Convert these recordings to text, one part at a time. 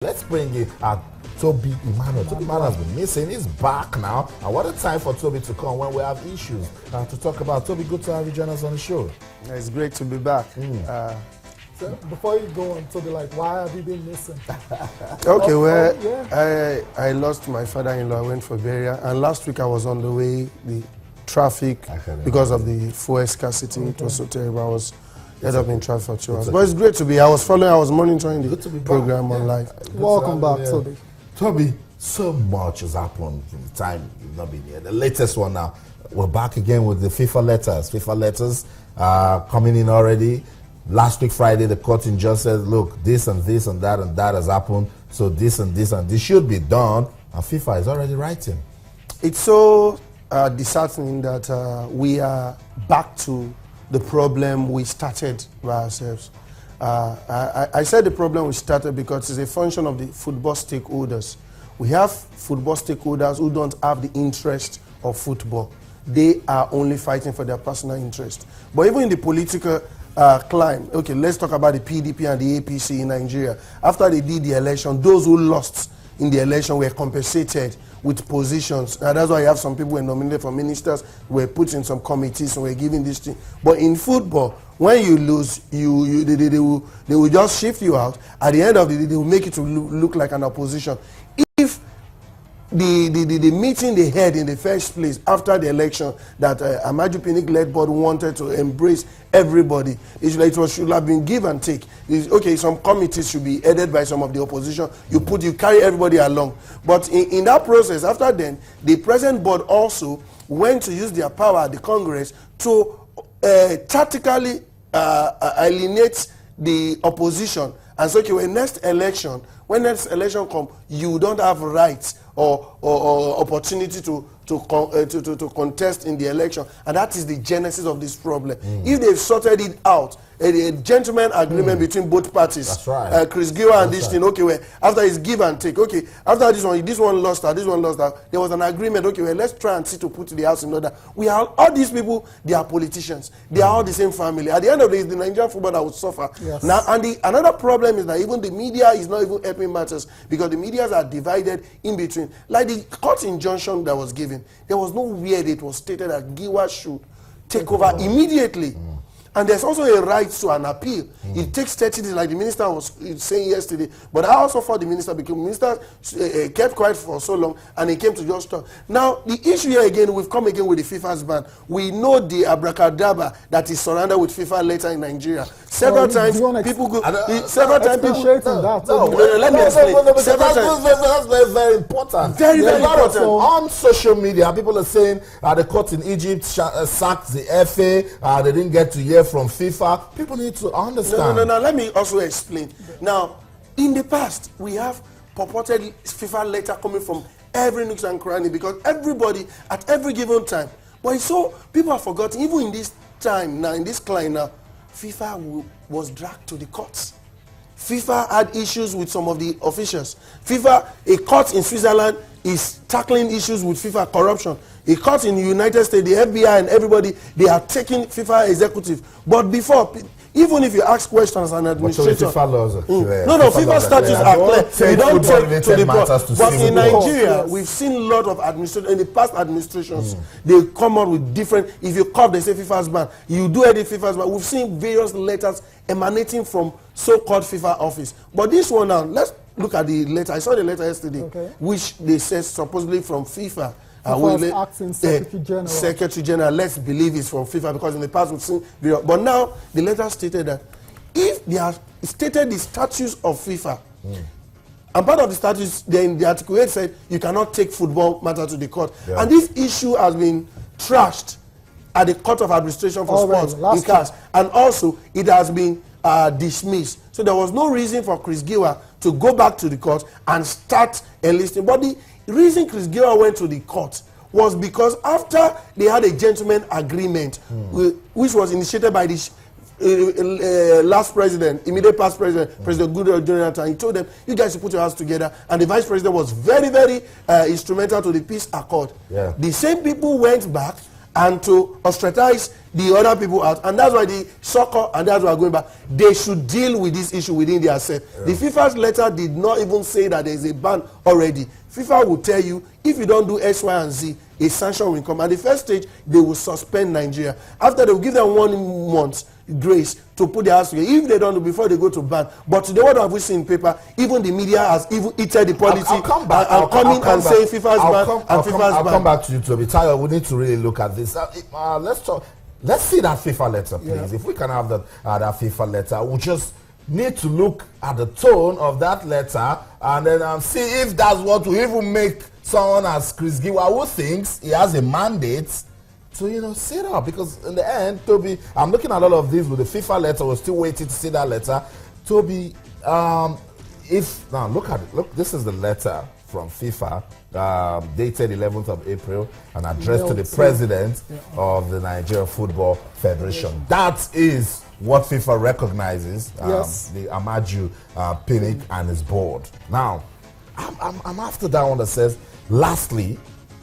Let's bring in Toby Emmanuel. Toby Emmanuel has been missing. He's back now. And what a time for Toby to come when we have issues to talk about. Toby, good to have you join us on the show. Yeah, it's great to be back. So before you go on, Toby, like, why have you been missing? Okay, well, I lost my father-in-law. I went for burial. And last week I was on the way. The traffic, because of the fuel scarcity, it was so terrible. I was ended up in traffic for 2 hours. But it's great to be. I was monitoring the program on live. Welcome back, Toby. Toby, so much has happened in the time you've not been here. The latest one now, we're back again with the FIFA letters. FIFA letters coming in already. Last week, Friday, the court in just said, look, this and this and that has happened. So this and this and this should be done. And FIFA is already writing. It's so disheartening that we are back to the problem we started by ourselves. I said the problem we started because it's a function of the football stakeholders. We have football stakeholders who don't have the interest of football. They are only fighting for their personal interest. But even in the political climb, okay, let's talk about the PDP and the APC in Nigeria. After they did the election, those who lost in the election were compensated with positions. And that's why you have some people who were nominated for ministers, were put in some committees and were given this thing. But in football, when you lose, they will just shift you out. At the end of the day, they will make it to look like an opposition. If the meeting they had in the first place after the election that Amaju Pinnick-led board wanted to embrace everybody, it should have been give and take. Okay, some committees should be headed by some of the opposition. You carry everybody along. But in that process, after then, the present board also went to use their power at the Congress to tactically alienate the opposition. And so, okay, when next election comes, you don't have rights or opportunity to contest in the election, and that is the genesis of this problem. If they've sorted it out, a gentleman agreement between both parties, that's right. Chris Giwa and this thing, okay, well, after it's give and take, okay, after this one lost out, there was an agreement, okay, well, let's try and see to put the house in order. We have all these people, they are politicians, they are all the same family. At the end of the day, it's the Nigerian football that will suffer. Yes. Now, and another problem is that even the media is not even helping matters, because the medias are divided in between. Like the court injunction that was given, there was nowhere it was stated that Giwa should take over immediately. And there's also a right to an appeal. It takes 30 days, like the minister was saying yesterday. But I also fought the minister because the minister kept quiet for so long and he came to just talk. Now, the issue here again, we've come again with the FIFA's ban. We know the abracadabra that is surrounded with FIFA later in Nigeria. Several times people go. Let me explain. That's very, very important. Very, very important. On social media, people are saying the court in Egypt sacked the FA. They didn't get to hear from FIFA. People need to understand. No. Let me also explain. Now, in the past, we have purported FIFA letter coming from every nook and cranny because everybody at every given time. But it's so people have forgotten. Even in this time now, in this climate now, FIFA was dragged to the courts. FIFA had issues with some of the officials. A court in Switzerland is tackling issues with FIFA corruption. A court in the United States, the FBI and everybody, they are taking FIFA executive. But before, even if you ask questions as an administrator, FIFA laws FIFA statutes are clear. You don't take to the court. But in Nigeria, we've seen a lot of administrators, in the past administrations, they come out with different, if you call, they say FIFA's ban. You do edit FIFA's ban. We've seen various letters emanating from so-called FIFA office. But this one now, let's look at the letter. I saw the letter yesterday, which they said supposedly from FIFA. Acting Secretary General. Secretary General, let's believe it's from FIFA because in the past we've seen. But now the letter stated that if they have stated the statutes of FIFA, and part of the statutes, then the Article 8 said you cannot take football matter to the court. Yeah. And this issue has been trashed at the Court of Administration for Sports in CAS. And also it has been dismissed. So there was no reason for Chris Giwa to go back to the court and start enlisting. But the reason Chris Giwa went to the court was because after they had a gentleman agreement, which was initiated by the last president, immediate past president, President Goodluck Jonathan, he told them, you guys should put your house together. And the vice president was very, very instrumental to the peace accord. Yeah. The same people went back and to ostracize the other people out. And that's why the soccer, and that's why we're going back, they should deal with this issue within themselves. Yeah. The FIFA's letter did not even say that there is a ban already. FIFA will tell you, if you don't do X, Y, and Z, a sanction will come. At the first stage, they will suspend Nigeria. After, they will give them 1 month grace to put their hands together. If they don't do, before they go to ban. But today, what have we seen in paper? Even the media has even eaten the policy. I'll come back. I'll come in and say FIFA's ban and FIFA's ban. I'll come back to you, Toby. Tayo, we need to really look at this. Let's talk. Let's see that FIFA letter, please. Yeah. If we can have that FIFA letter, we'll just need to look at the tone of that letter and then see if that's what will even make someone as Chris Giwa, who thinks he has a mandate to, sit up. Because in the end, Toby, I'm looking at all of this with the FIFA letter. We're still waiting to see that letter. Toby, now look at it. Look, this is the letter from FIFA, dated 11th of April and addressed to the president of the Nigeria Football Federation. That is what FIFA recognizes, the Amaju Pinnick and his board. Now, I'm after that one that says, lastly,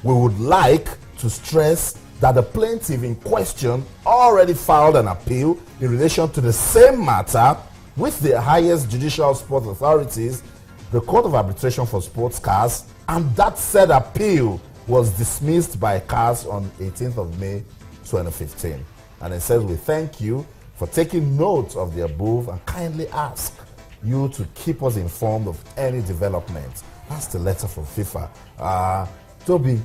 we would like to stress that the plaintiff in question already filed an appeal in relation to the same matter with the highest judicial sports authorities, the Court of Arbitration for Sports CAS, and that said appeal was dismissed by CAS on 18th of May 2015. And it says, we thank you for taking note of the above and kindly ask you to keep us informed of any developments. That's the letter from FIFA. Toby,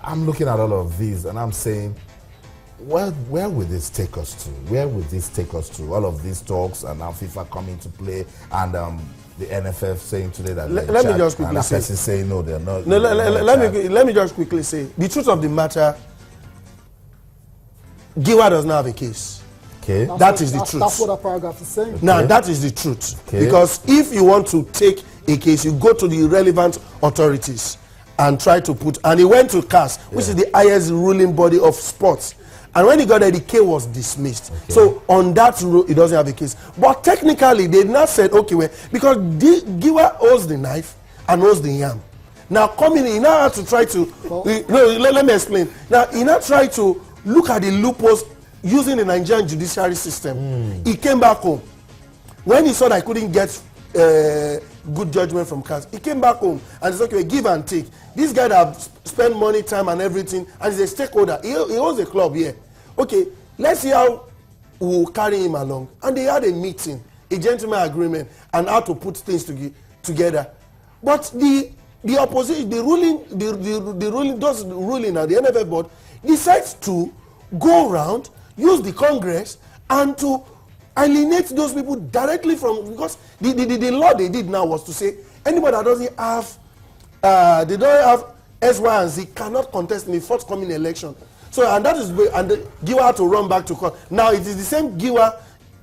I'm looking at all of these and I'm saying, where would this take us to? Where would this take us to? All of these talks and now FIFA coming to play and the NFF saying today that let me just quickly say, saying no, they're not. No, let me just quickly say, the truth of the matter, Giwa does not have a case. Okay. That is the truth. That's what the paragraph is saying. Now, that is the truth. Okay. Because if you want to take a case, you go to the relevant authorities and try to put, and he went to CAS, which is the highest ruling body of sports. And when he got there, the case was dismissed. Okay. So on that rule, he doesn't have a case. But technically, they now said, okay, well, because Giwa owes the knife and owes the yam. Now coming in, he now had to try to, let me explain. Now, he now tried to look at the loopholes using the Nigerian judiciary system. He came back home. When he saw that he couldn't get good judgment from CAS, he came back home and said, okay, give and take. This guy that have spent money, time and everything, and he's a stakeholder. He owns a club here. Okay, let's see how we'll carry him along. And they had a meeting, a gentleman agreement, and how to put things together. But the opposition, the ruling now, the NFF board decides to go around, use the Congress, and to alienate those people directly from, because the law they did now was to say anybody that doesn't have they don't have S, Y, and Z cannot contest in the forthcoming election. So, and that is where, and Giwa had to run back to court. Now it is the same Giwa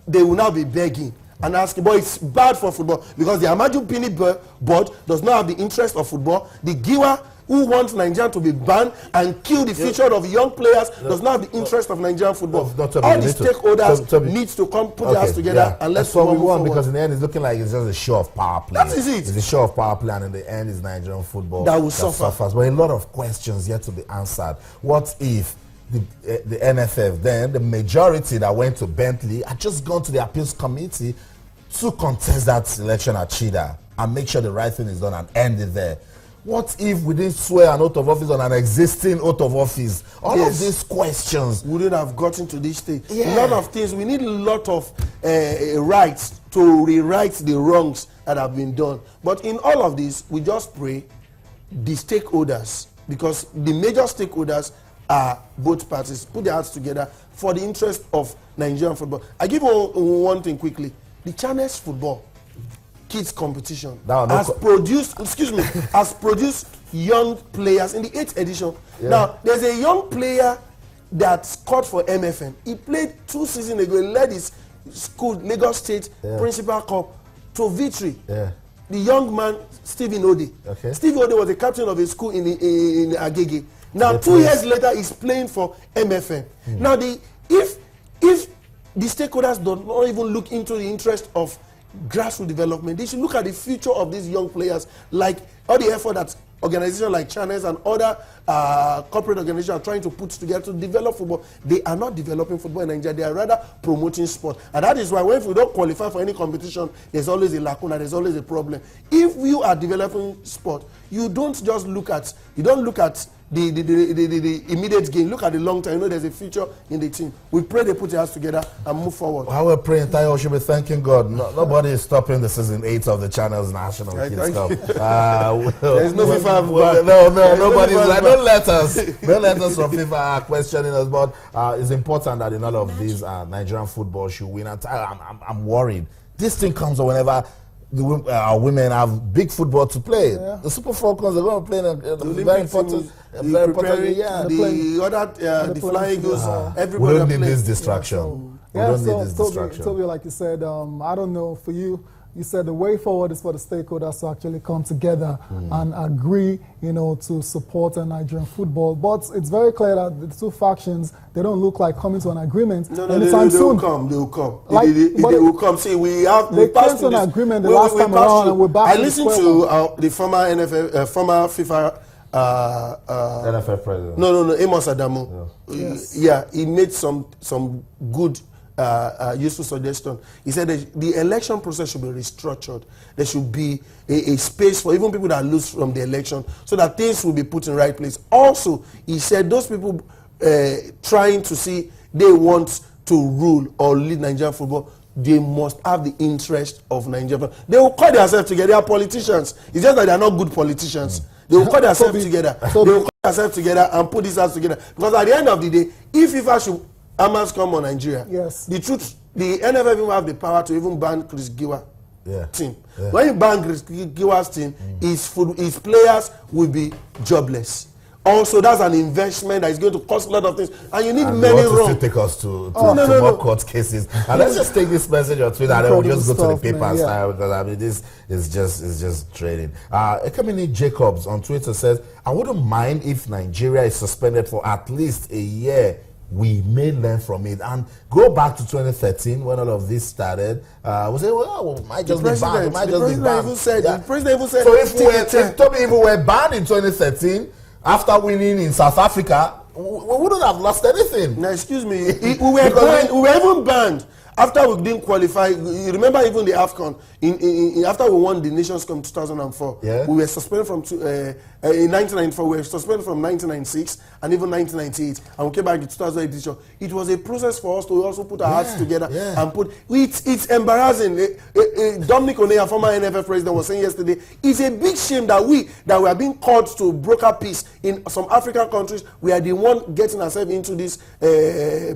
they will now be begging and asking, but it's bad for football because the Amaju Pinnick board does not have the interest of football. The Giwa who wants Nigeria to be banned and kill the future of young players does not have the interest of Nigerian football. All the stakeholders need to come put their hands together and let's what we want, because in the end it's looking like it's just a show of power play. That is it. It's a show of power play, and in the end it's Nigerian football that will suffer. Suffers. But a lot of questions yet to be answered. What if the NFF, then the majority that went to Bentley, had just gone to the appeals committee to contest that election at Chida and make sure the right thing is done and end it there? What if we didn't swear an oath of office on an existing oath of office? All of these questions wouldn't have gotten to this stage. A lot of things. We need a lot of rights to rewrite the wrongs that have been done. But in all of this, we just pray the stakeholders, because the major stakeholders are both parties, put their hearts together for the interest of Nigerian football. I give one thing quickly. The Channels football kids competition has produced young players in the 8th edition. Now, there's a young player that scored for MFM. He played 2 seasons ago. He led his school, Lagos State Principal Cup, to victory. The young man, Stephen Ode. Stephen Ode was the captain of a school in Agege. Now, 2 years later, he's playing for MFM. Now, if the stakeholders do not even look into the interest of grassroots development, they should look at the future of these young players, like all the effort that organizations like channels and other corporate organizations are trying to put together to develop football. They are not developing football in Nigeria. They are rather promoting sport. And that is why when we don't qualify for any competition, there's always a lacuna, there's always a problem. If you are developing sport, you don't just look at, the immediate gain. Look at the long term. You know there's a future in the team. We pray they put their hands together and move forward. While we're praying, Tayo should be thanking God. Nobody is stopping the season 8 of the Channel's National Kids Cup. There's no FIFA. No, nobody's like, don't let us from FIFA are questioning us. But it's important that in all of these Nigerian football should win. And I'm worried. This thing comes whenever our women have big football to play. Yeah. The Super Falcons are going to play in a very important, the Flying Eagles. Everybody we don't need this distraction. Toby, like you said, I don't know for you. You said the way forward is for the stakeholders to actually come together and agree, to support Nigerian football. But it's very clear that the two factions, they don't look like coming to an agreement anytime soon. They will come. They will come. See, they came to an agreement the last time around, and we're back. I listened to the former NFF, former FIFA. NFF president. No, Amos Adamu. Yeah, he made some good. Useful suggestion. He said the election process should be restructured. There should be a space for even people that lose from the election so that things will be put in right place. Also, he said those people trying to see they want to rule or lead Nigerian football, they must have the interest of Nigerian football. They will call themselves together. They are politicians. It's just that they are not good politicians. They will call themselves together. They will call themselves together and put this house together. Because at the end of the day, if FIFA should Hamas come on Nigeria. Yes. The truth, the NFF even have the power to even ban Chris Giwa team. Yeah. When you ban Chris Giwa's team, his players will be jobless. Also, that's an investment that is going to cost a lot of things, and you need many wrong. Take us to more court cases. And let's just take this message on Twitter, and then we'll just go to the paper and style, because I mean this is just trading. Ekamini Jacobs on Twitter says, "I wouldn't mind if Nigeria is suspended for at least a year. We may learn from it and go back to 2013 when all of this started. We say, well, we might just be banned. The president even said, so if Toby were banned in 2013 after winning in South Africa, we wouldn't have lost anything. Now, excuse me, we were even banned. After we didn't qualify, you remember even the AFCON, after we won the Nations Cup in 2004, we were suspended from, in 1994, we were suspended from 1996 and even 1998, and we came back in 2008. It was a process for us to also put our hearts together and put, it's embarrassing. Dominic Oneya, former NFF president, was saying yesterday, it's a big shame that we are being called to broker peace in some African countries. We are the one getting ourselves into this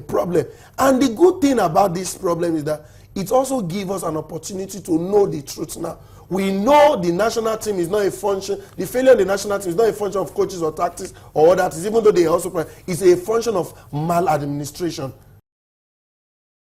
problem. And the good thing about this problem is that it also gives us an opportunity to know the truth now. We know the national team is not a function, the failure of the national team is not a function of coaches or tactics or others, even though they also play. It's a function of maladministration.